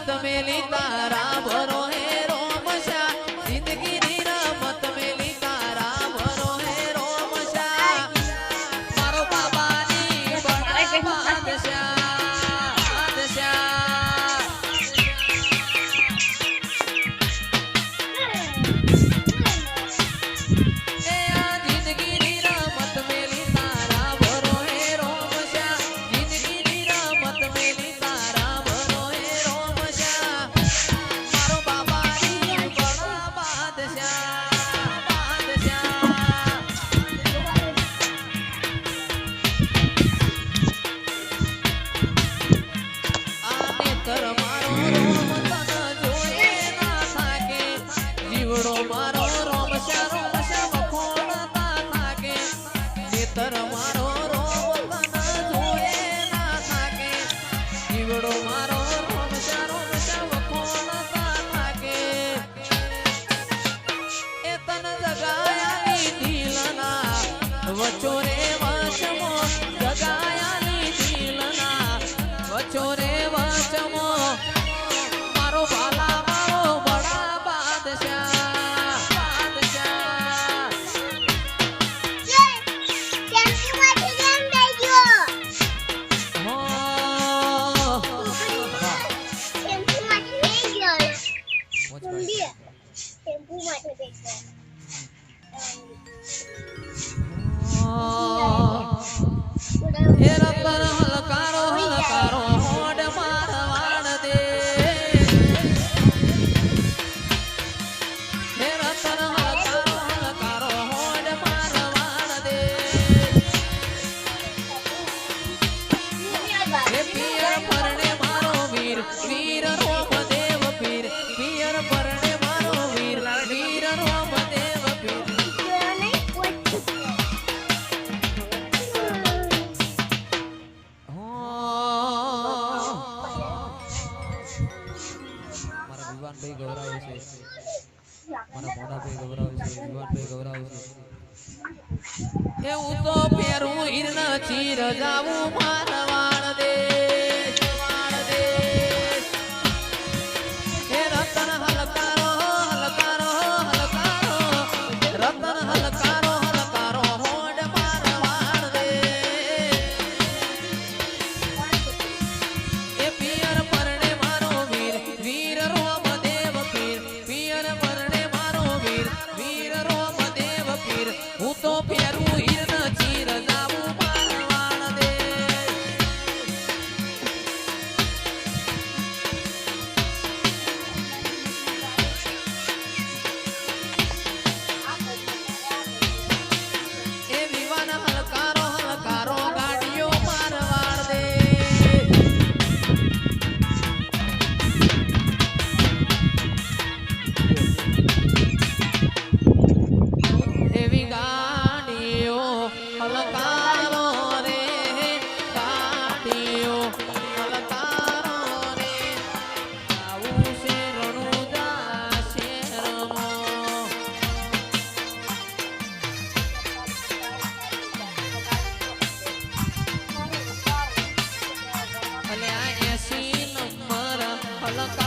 રમત મેલી તારા ભરો હે રોમશા જિંદગીની રમત મેલી તારા ભરો હે રોમશા મારો બાબાની બડા બાદશાહ બાદશાહ એ આ જિંદગીની રમત મેલી તારા ભરો હે રોમશા જિંદગીની રમત મેલી તારા ભરો હે રોમશા મારો બાબાની બડા બાદશાહ બાદશાહ આને તર મારો રોમ તન જોયે ના થાકે જીવડો મારો રોમશા રોમશા વખોણતા થાકે નેતર મારો રોમ તન જોયે ના થાકે જીવડો મારો રોમશા રોમશા વખોણતા થાકે એ તન જગાયાની દિલના વચો રે વચમો જગાયાની દિલના વચો રે વચમો મારો ભાલા મારો બડા બાદશાહ બાદશાહ હો હે રતન હલકારો હલકારો હોડ મારવાડ દે હે રતન હલકારો હલકારો હોડ મારવાડ દે હે પિયર પરણે મારો વીર વીર રોમદેવ પીર પિયર પરણે મારો વીર વીર રોમદેવ પીર મારા વિવાનભાઈ ગૌરાવે છે મારા મોનાભાઈ ગૌરાવે છે વિવાનભાઈ ગૌરાવે છે એ હું તો ફેરું હીર ચીર જાવું મારવાડ દે વાડ દે એ રતન હલકારો હલકારો હલકારો રતન હલકારો હલકારો હોડ મારવાડ દે એ પિયર પરણે મારો વીર વીર રોમદેવ પીર પિયર પરણે મારો વીર વીર રોમદેવ પીર હું તો ફેરું હીર ચીર જાવું મારવાડ દે એ વિવાન હલકારો હલકારો ગાડીઓ મારવાડ દે એવી ગાડીઓ હલકારો રે ગાડીઓ હલકારો રે આવું છે રણુજા શહેરમાં અલ્યા 80 નંબર હલકારો